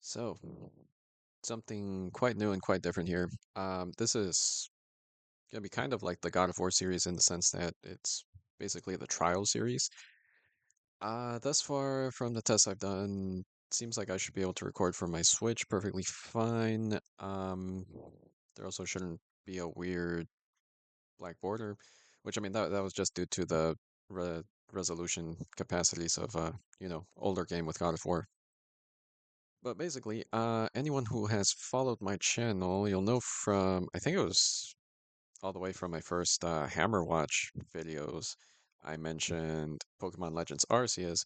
So, something quite new and quite different here. This is gonna be kind of like the God of War series in the sense that it's basically the Trial series. Thus far from the tests I've done, seems like I should be able to record from my Switch perfectly fine. There also shouldn't be a weird black border, which I mean that was just due to the re resolution capacities of older game with God of War. But basically, anyone who has followed my channel, you'll know from, I think it was all the way from my first Hammer Watch videos, I mentioned Pokemon Legends Arceus.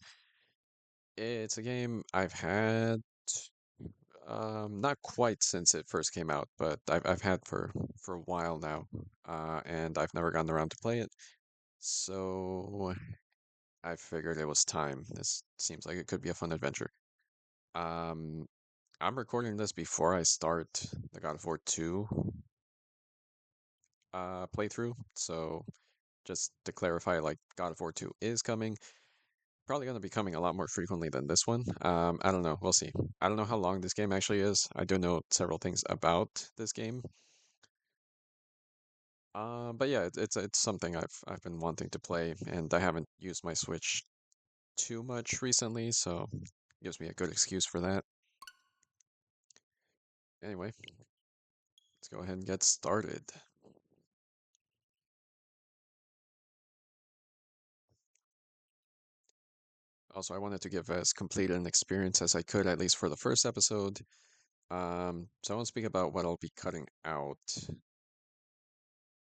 It's a game I've had, not quite since it first came out, but I've had for a while now, and I've never gotten around to play it. So I figured it was time. This seems like it could be a fun adventure. Um, I'm recording this before I start the God of War 2 playthrough, so just to clarify, like God of War 2 is coming. Probably going to be coming a lot more frequently than this one. I don't know. We'll see. I don't know how long this game actually is. I do know several things about this game. But yeah, it's something I've been wanting to play, and I haven't used my Switch too much recently, so gives me a good excuse for that. Anyway, let's go ahead and get started. Also, I wanted to give as complete an experience as I could, at least for the first episode. So I won't speak about what I'll be cutting out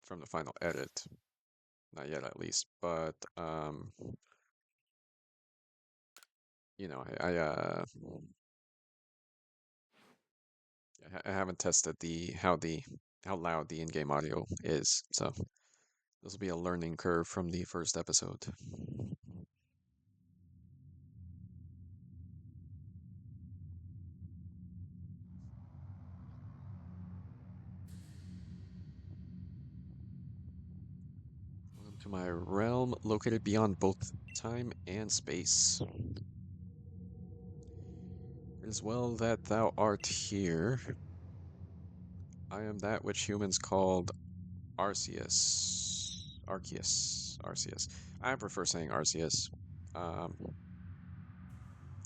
from the final edit. Not yet, at least. But you know, I haven't tested how loud the in-game audio is, so this will be a learning curve from the first episode. Welcome to my realm, located beyond both time and space. It is well that thou art here. I am that which humans called Arceus. I prefer saying Arceus. Um,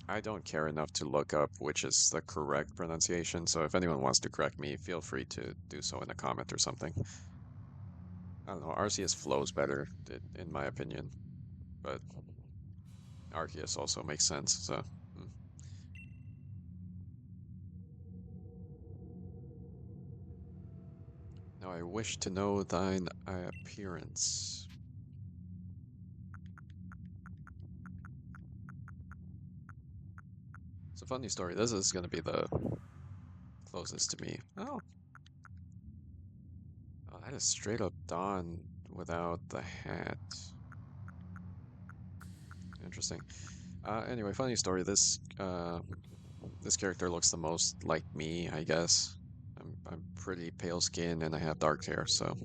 I don't care enough to look up which is the correct pronunciation, so if anyone wants to correct me, feel free to do so in a comment or something. I don't know, Arceus flows better, in my opinion, but Arceus also makes sense, so. Hmm. Now I wish to know thine appearance. It's a funny story. This is gonna be the closest to me. Oh, that is straight up Dawn without the hat. Interesting. Anyway, funny story. This character looks the most like me, I guess. I'm pretty pale skin and I have dark hair, so.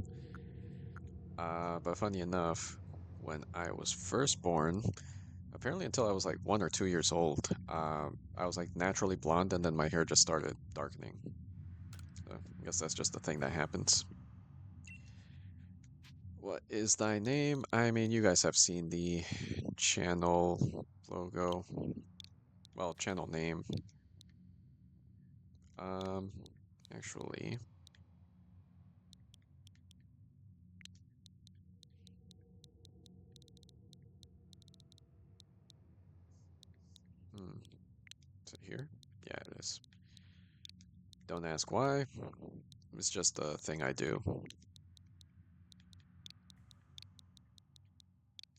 But funny enough, when I was first born, apparently until I was like 1 or 2 years old, I was like naturally blonde, and then my hair just started darkening. So I guess that's just the thing that happens. What is thy name? I mean, you guys have seen the channel logo. Well, channel name. Um, actually, hmm, is it here? Yeah, it is. Don't ask why. It's just a thing I do.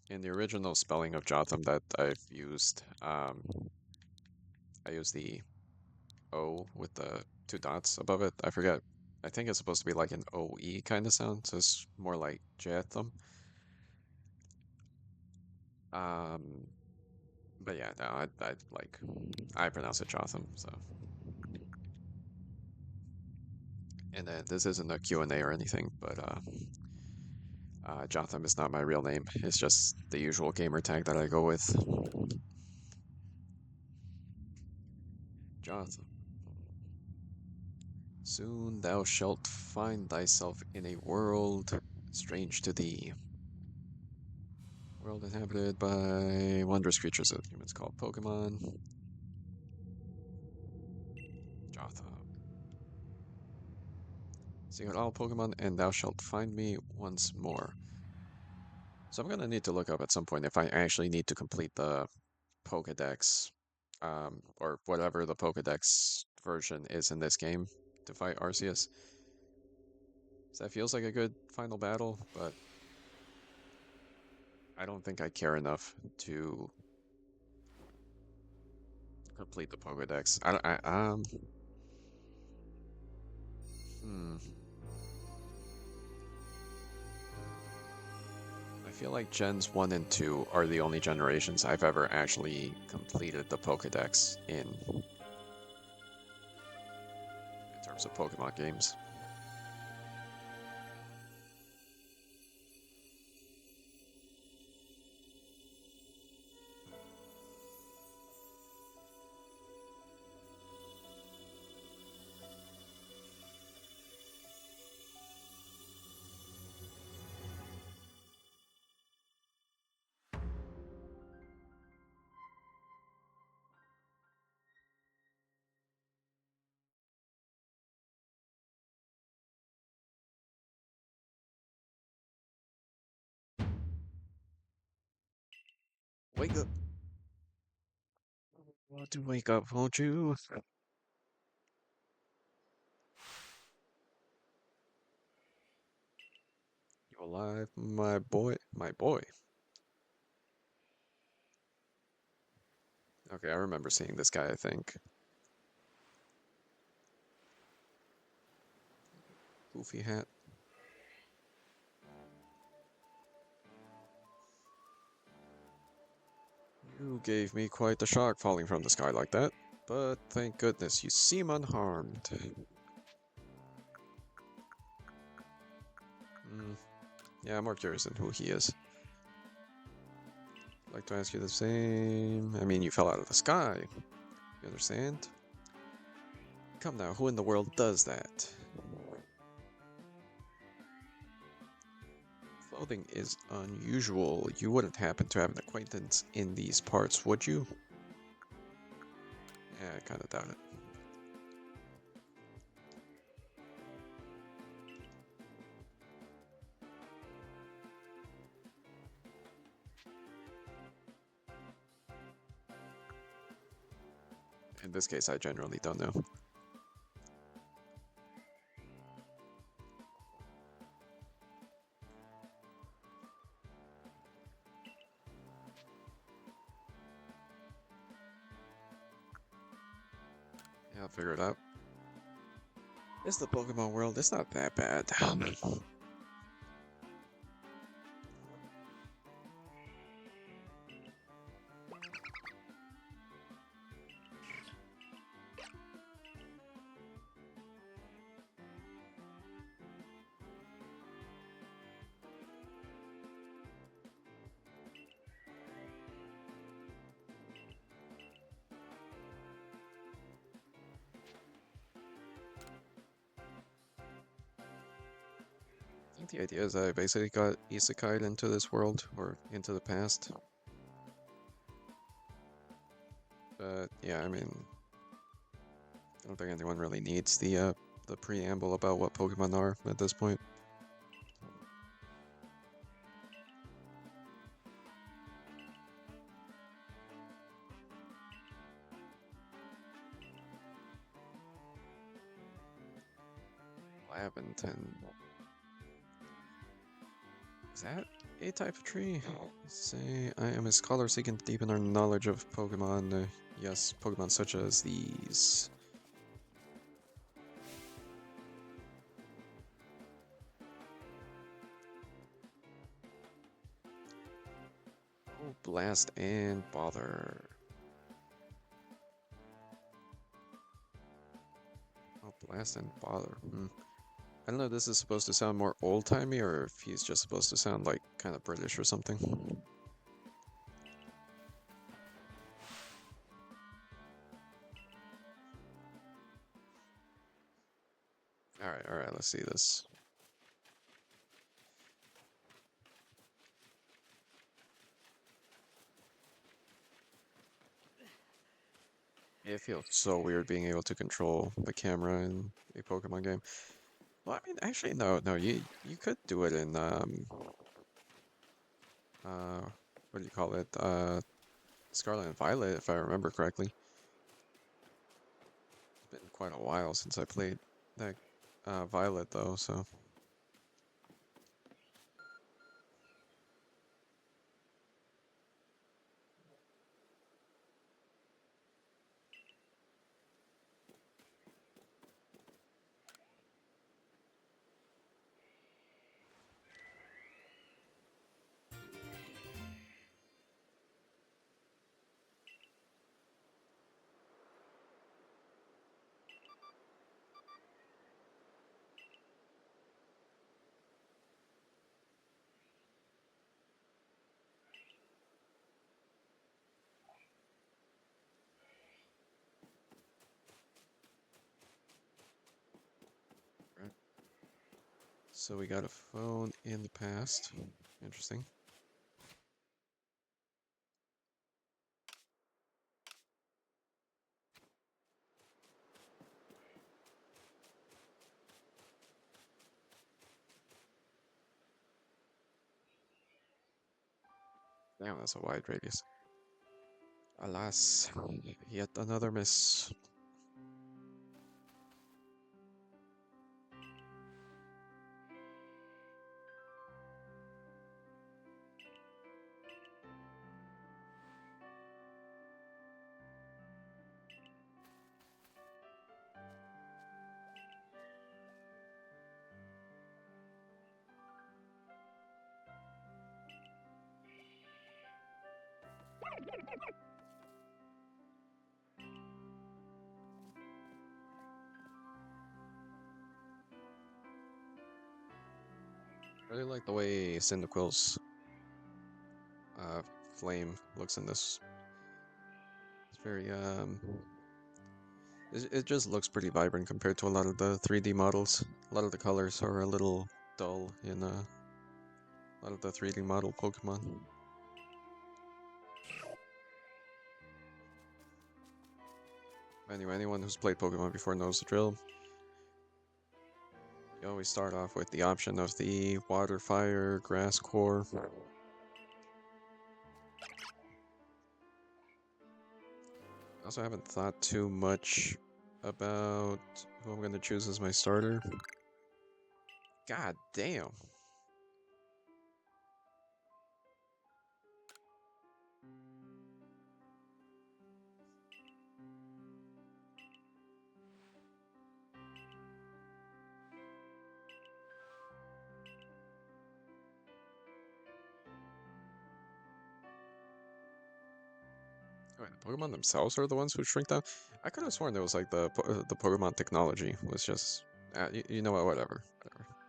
In the original spelling of Jotham that I've used, I use the O with the two dots above it. I forget. I think it's supposed to be like an OE kind of sound, so it's more like Jotham. Um, but yeah, no, I like I pronounce it Jotham, so. And this isn't a Q&A or anything, but Jotham is not my real name. It's just the usual gamer tag that I go with. Jotham. Soon thou shalt find thyself in a world strange to thee. World inhabited by wondrous creatures that humans call Pokemon. Jotha. Seek out all Pokemon, and thou shalt find me once more. So I'm gonna need to look up at some point if I actually need to complete the Pokedex, or whatever the Pokedex version is in this game to fight Arceus. So that feels like a good final battle, but I don't think I care enough to complete the Pokedex. Hmm. I feel like Gens 1 and 2 are the only generations I've ever actually completed the Pokedex in terms of Pokemon games. Wake up! Want to wake up, won't you? You alive, my boy? My boy. Okay, I remember seeing this guy, I think. Goofy hat. You gave me quite the shock falling from the sky like that. But thank goodness you seem unharmed. Hmm. Yeah, I'm more curious than who he is. I'd like to ask you the same. I mean, you fell out of the sky. You understand? Come now, who in the world does that? Clothing is unusual. You wouldn't happen to have an acquaintance in these parts, would you? Yeah, I kinda doubt it. In this case, I genuinely don't know. Yeah, I'll figure it out. It's the Pokemon world. It's not that bad. I think the idea is that I basically got Isekai'd into this world, or into the past. But yeah, I mean, I don't think anyone really needs the preamble about what Pokemon are at this point. Laventon. Is that a type of tree? Say, I am a scholar seeking to deepen our knowledge of Pokemon. Yes, Pokemon such as these. Oh, blast and bother. Oh, blast and bother. I don't know if this is supposed to sound more old-timey or if he's just supposed to sound like kind of British or something. Alright, let's see this. It feels so weird being able to control the camera in a Pokemon game. Well, I mean, actually, no, you could do it in uh, what do you call it? Scarlet and Violet, if I remember correctly. It's been quite a while since I played that Violet though, so right. So we got a phone in the past. Interesting. Damn, that's a wide radius. Alas, yet another miss. I really like the way Cyndaquil's uh, flame looks in this. It's very it just looks pretty vibrant compared to a lot of the 3D models. A lot of the colors are a little dull in a lot of the 3D model Pokemon. Anyway, anyone who's played Pokemon before knows the drill. You always start off with the option of the water, fire, grass core. I also haven't thought too much about who I'm going to choose as my starter. God damn. Wait, the Pokemon themselves are the ones who shrink down? I could have sworn it was like the Pokemon technology was just, you know what, whatever.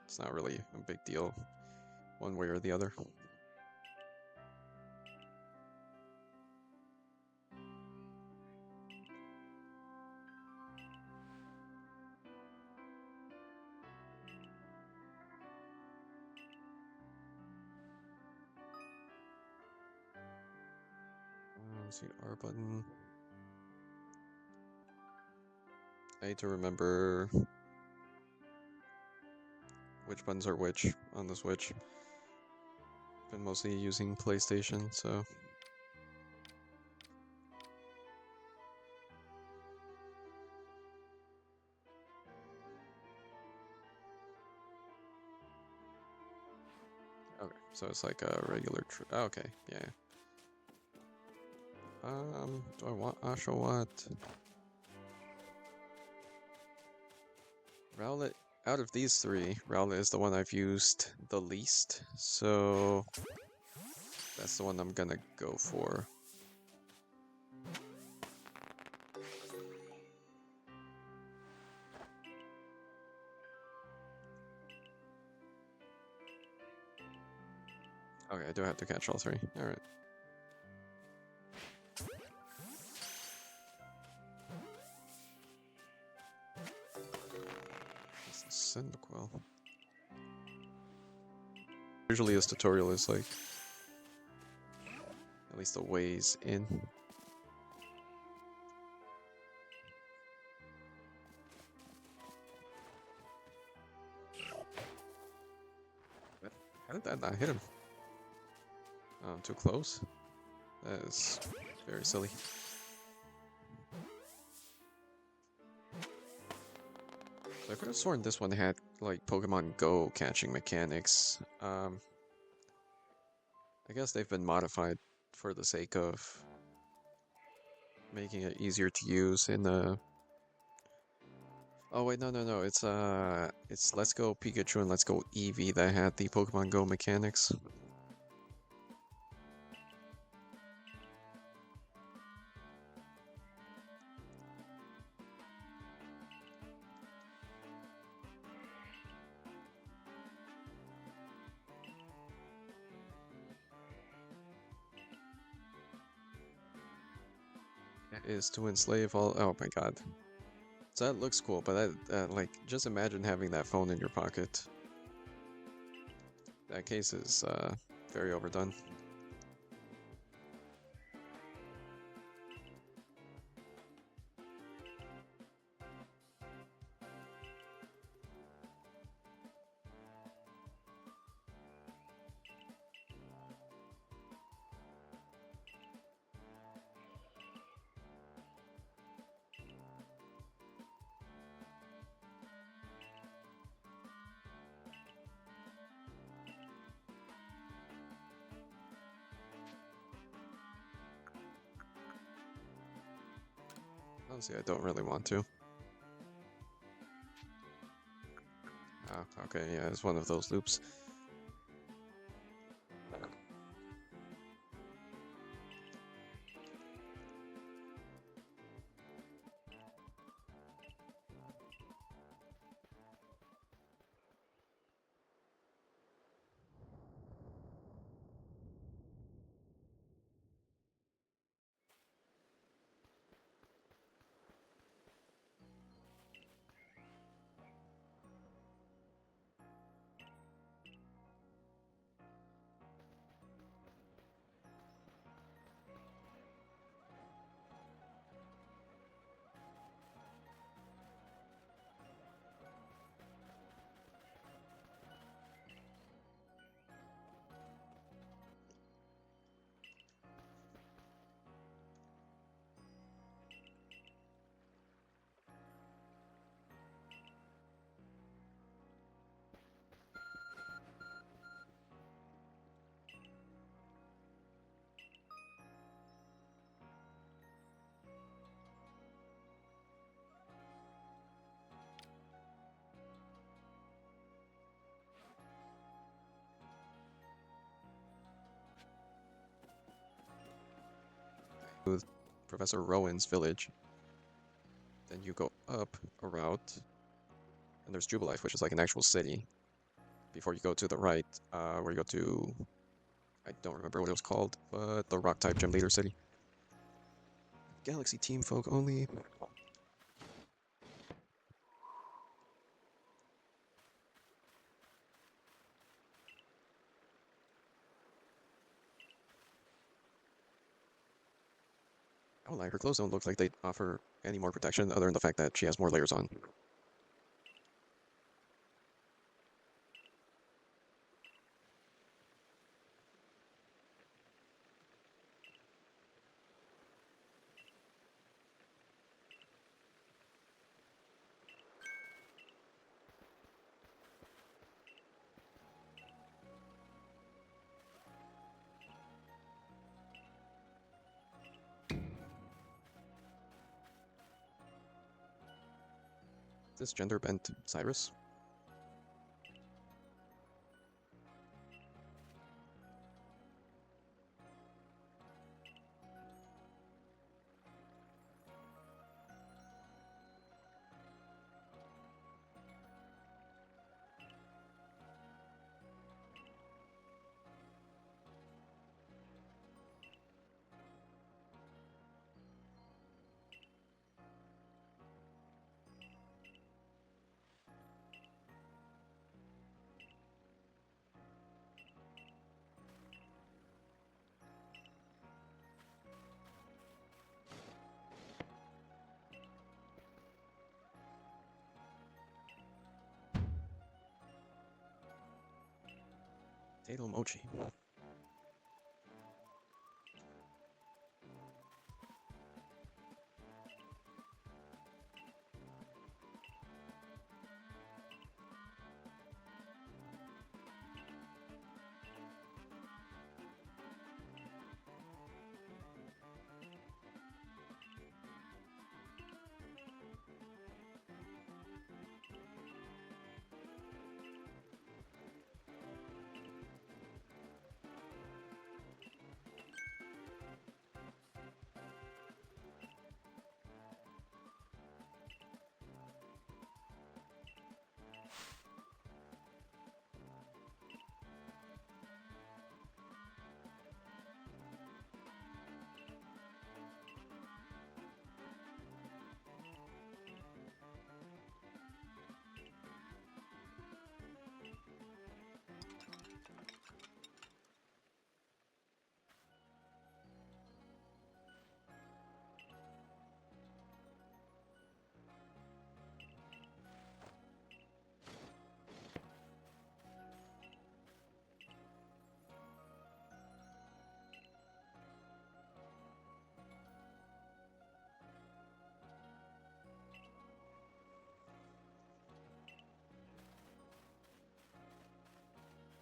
It's not really a big deal one way or the other. Let's see, R button. I need to remember which buttons are which on the Switch. Been mostly using PlayStation, so. Okay, so it's like a regular. Okay, yeah. Do I want Oshawott? Rowlet, out of these three, Rowlet is the one I've used the least, so that's the one I'm gonna go for. Okay, I do have to catch all three. Alright. Cyndaquil. Usually this tutorial is like at least a ways in. How did that not hit him? Too close? That is very silly. So I could have sworn this one had like Pokemon Go catching mechanics. I guess they've been modified for the sake of making it easier to use in the... Oh wait, no, it's Let's Go Pikachu and Let's Go Eevee that had the Pokemon Go mechanics. That is to enslave all... Oh my god. So that looks cool, but like, just imagine having that phone in your pocket. That case is, very overdone. Honestly, I don't really want to. Oh, okay, yeah, it's one of those loops. With Professor Rowan's village. Then you go up a route, and there's Jubilife, which is like an actual city. Before you go to the right, where you go to... I don't remember what it was called, but the Rock-type Gym Leader City. Galaxy Team Folk only. Oh, like her clothes don't look like they offer any more protection other than the fact that she has more layers on. Is this gender bent Cyrus? Fatal Mochi.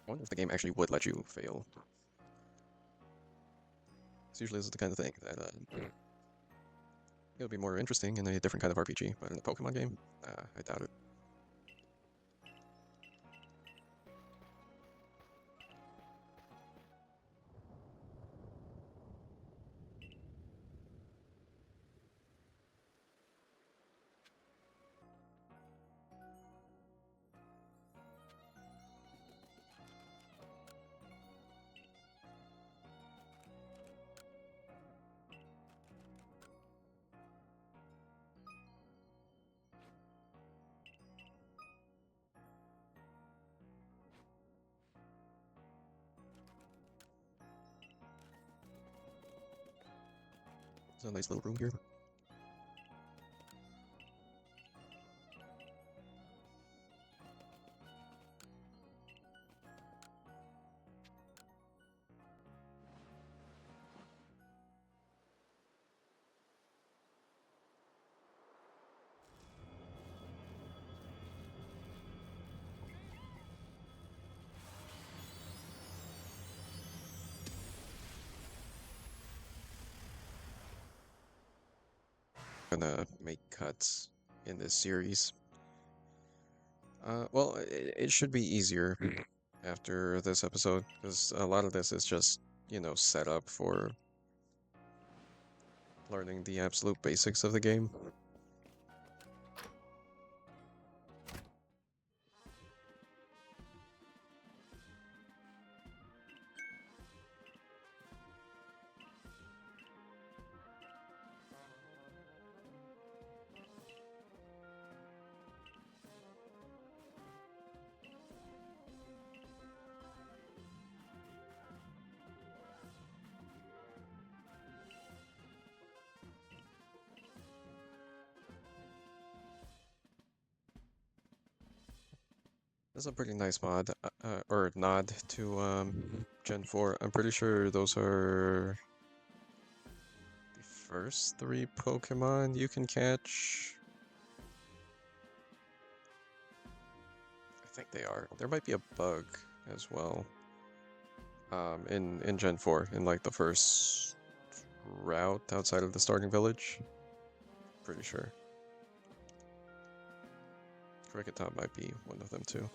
I wonder if the game actually would let you fail. Because usually this is the kind of thing that it would be more interesting in a different kind of RPG, but in a Pokemon game, I doubt it. It's a nice little room here. Gonna make cuts in this series. Well, it should be easier after this episode, because a lot of this is just, set up for learning the absolute basics of the game. That's a pretty nice mod, or nod to Gen 4. I'm pretty sure those are the first 3 Pokemon you can catch. I think they are. There might be a bug as well. In Gen 4, in like the first route outside of the starting village. Pretty sure. Cricket Top might be one of them too.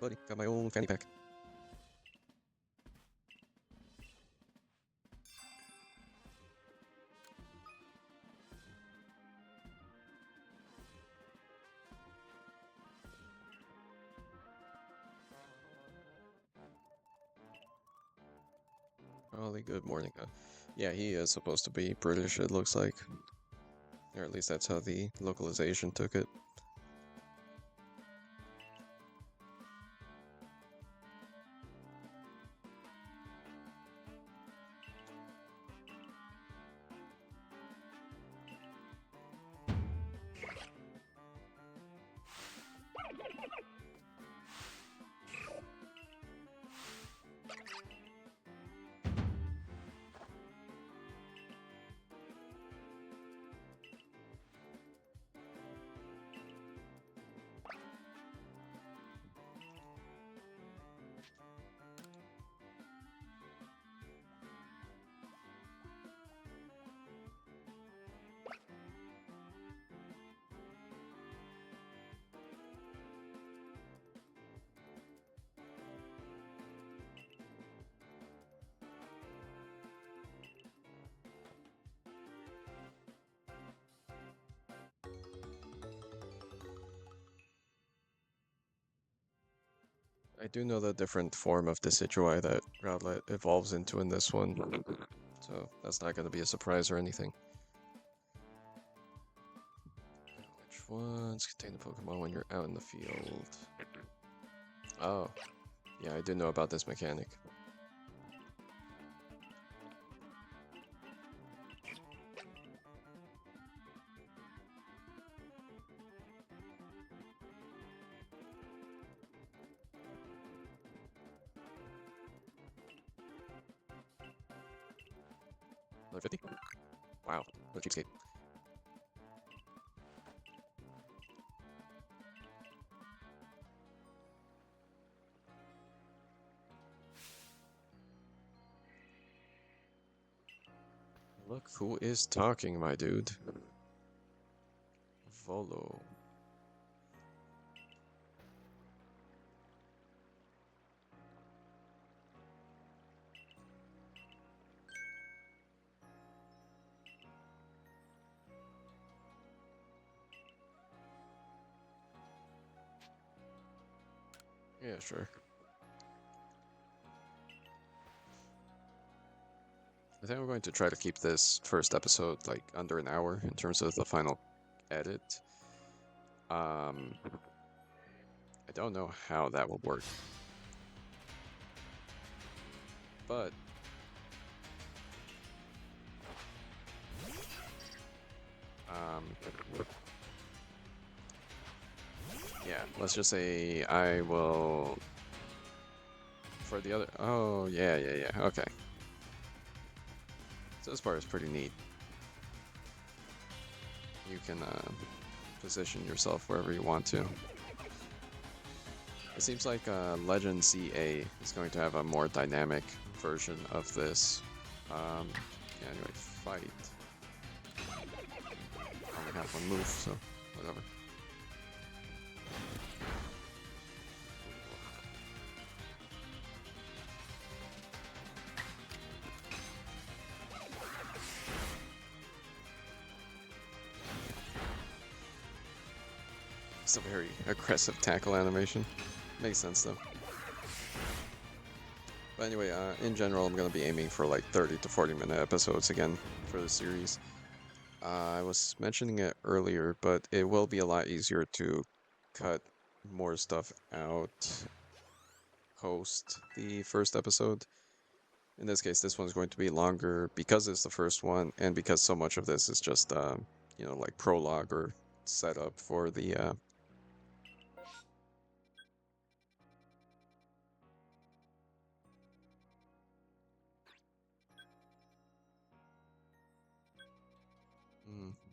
Buddy, got my own fanny pack. Holly, good morning. Yeah, he is supposed to be British, it looks like. Or at least that's how the localization took it. I do know the different form of Decidueye that Rowlet evolves into in this one, so that's not going to be a surprise or anything. Which ones contain the Pokemon when you're out in the field? Oh, yeah, I did know about this mechanic. Another 50? Wow, no cheapskate. Look who is talking, my dude. Volo. Yeah, sure. I think we're going to try to keep this first episode like under an hour in terms of the final edit. I don't know how that will work, but um, yeah, let's just say I will for the other. Oh yeah, okay. So this part is pretty neat. You can position yourself wherever you want to. It seems like Legend ZA is going to have a more dynamic version of this. Yeah, anyway, fight. I only have one move, so whatever. It's a very aggressive tackle animation. Makes sense though. But anyway, in general, I'm gonna be aiming for like 30 to 40-minute episodes again for the series. I was mentioning it earlier, but it will be a lot easier to cut more stuff out post the first episode. In this case, this one's going to be longer because it's the first one, and because so much of this is just, you know, like prologue or setup for the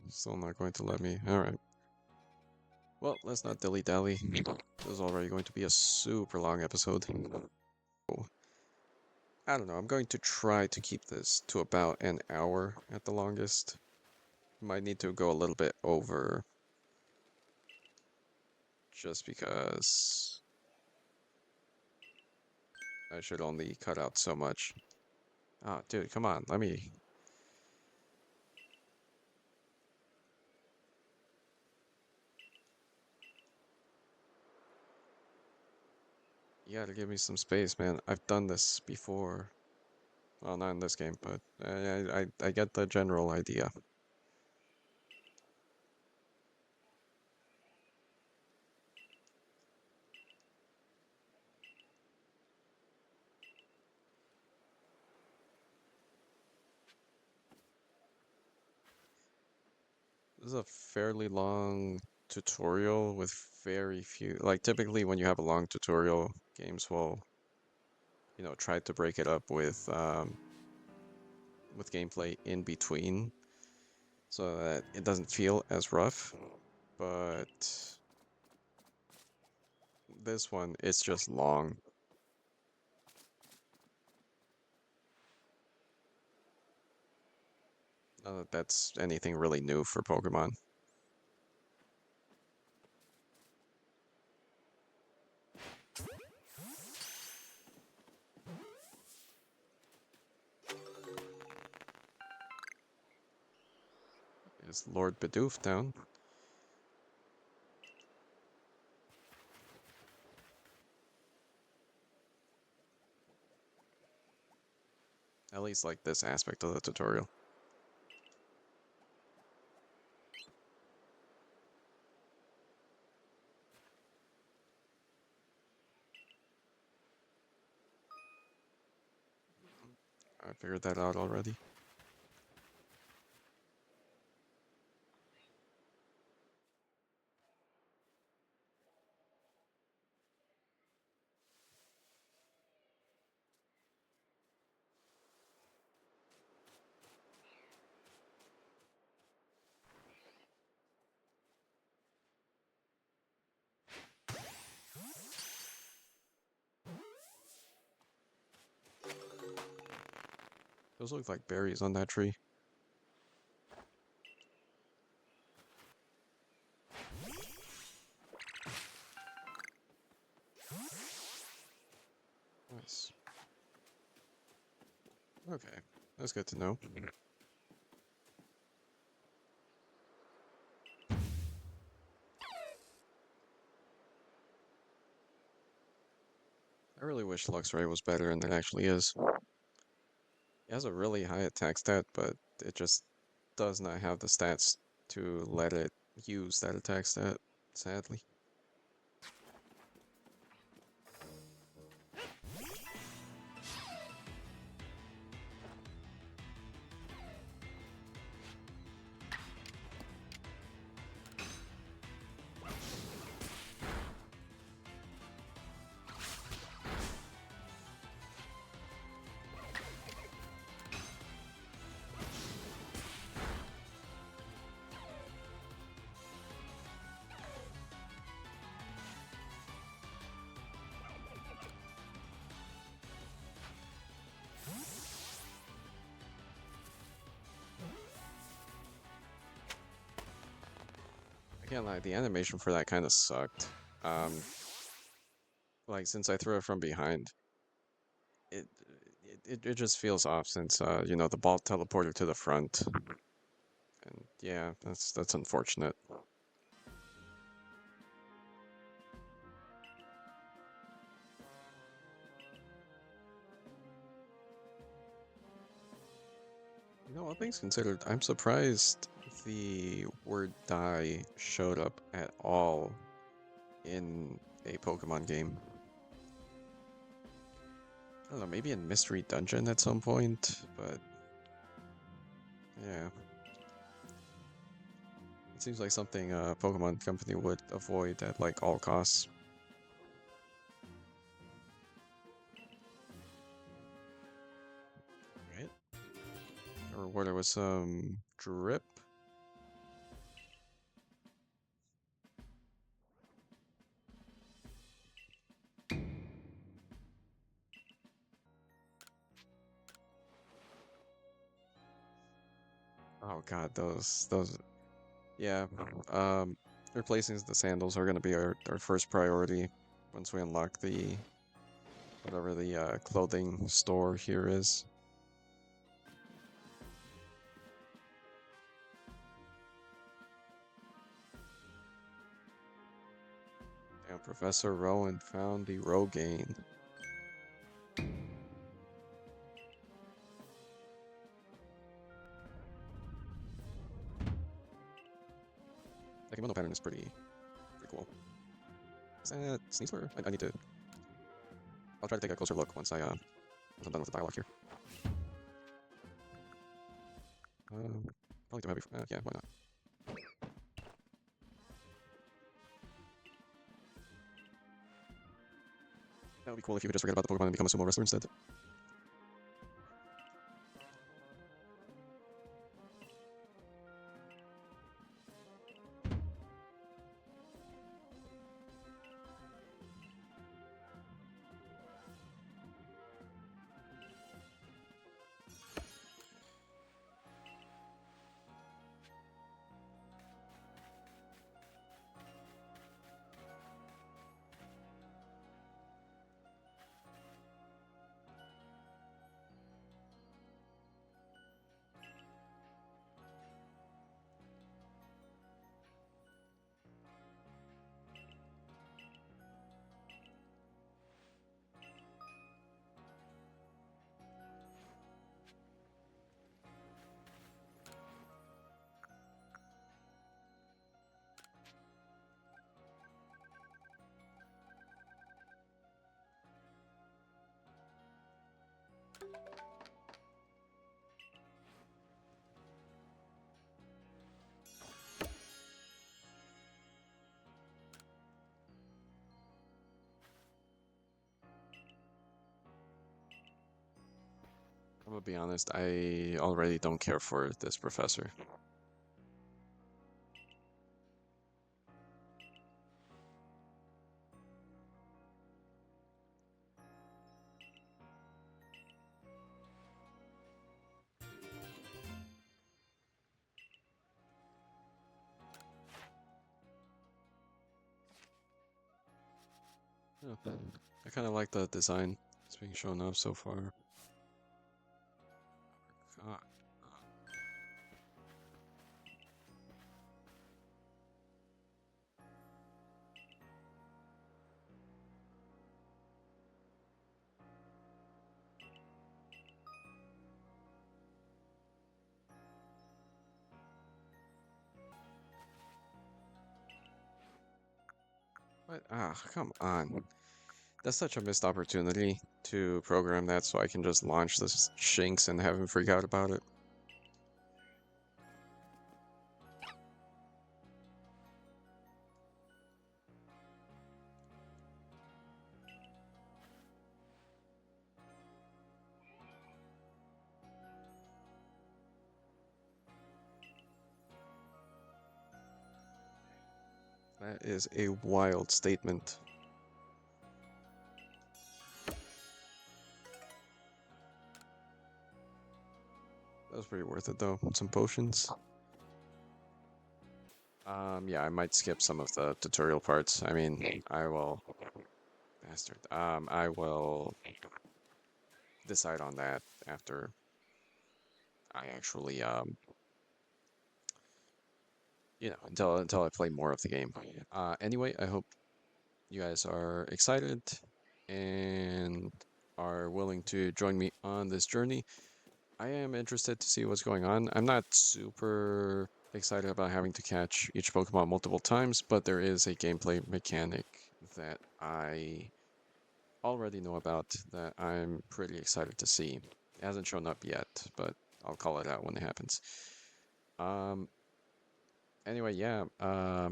still not going to let me. Alright. Well, let's not dilly-dally. This is already going to be a super long episode. I don't know, I'm going to try to keep this to about an hour at the longest. Might need to go a little bit over. Just because I should only cut out so much. Ah, dude, come on, let me... You gotta give me some space, man. I've done this before. Well, not in this game, but I get the general idea. This is a fairly long tutorial with very few... Like, typically when you have a long tutorial, games will, you know, try to break it up with gameplay in between so that it doesn't feel as rough. But this one, it's just long. Not that that's anything really new for Pokemon. Is Lord Bidoof down? At least like this aspect of the tutorial. I figured that out already. Those look like berries on that tree. Nice. Okay, that's good to know. I really wish Luxray was better than it actually is. It has a really high attack stat, but it just does not have the stats to let it use that attack stat, sadly. I can't lie, the animation for that kind of sucked. Um, like since I threw it from behind, it it just feels off since you know, the ball teleported to the front. And yeah, that's unfortunate. You know, all things considered, I'm surprised the word die showed up at all in a Pokemon game. I don't know, maybe in Mystery Dungeon at some point, but yeah. It seems like something a Pokemon company would avoid at like all costs. Right? Or what, there was some drip? Oh god, those yeah. Um Replacing the sandals are gonna be our first priority once we unlock the whatever the clothing store here is. Damn, Professor Rowan found the Rogaine. The kimono pattern is pretty cool. Is that Sneasler? I need to. I'll try to take a closer look once I'm done with the dialogue here. Probably too heavy. Yeah, why not? That would be cool if you could just forget about the Pokemon and become a sumo wrestler instead. I'm gonna be honest, I already don't care for this professor. Yeah, I kind of like the design that's being shown off so far. God. What? Ah, come on. That's such a missed opportunity to program that so I can just launch this Shinx and have him freak out about it. That is a wild statement. That was pretty worth it though. Some potions. Yeah, I might skip some of the tutorial parts. I mean, I will, bastard. I will decide on that after I actually, until I play more of the game. Anyway, I hope you guys are excited and are willing to join me on this journey. I am interested to see what's going on. I'm not super excited about having to catch each Pokemon multiple times, but there is a gameplay mechanic that I already know about that I'm pretty excited to see. It hasn't shown up yet, but I'll call it out when it happens. Um, anyway, yeah, I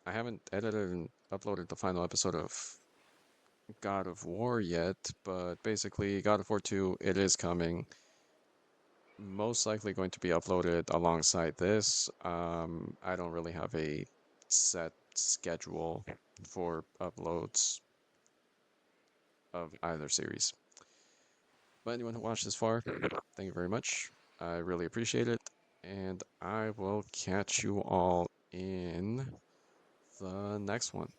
haven't edited and uploaded the final episode of God of War yet, but basically, God of War 2, it is coming. Most likely going to be uploaded alongside this. I don't really have a set schedule for uploads of either series. But anyone who watched this far, thank you very much. I really appreciate it. And I will catch you all in the next one.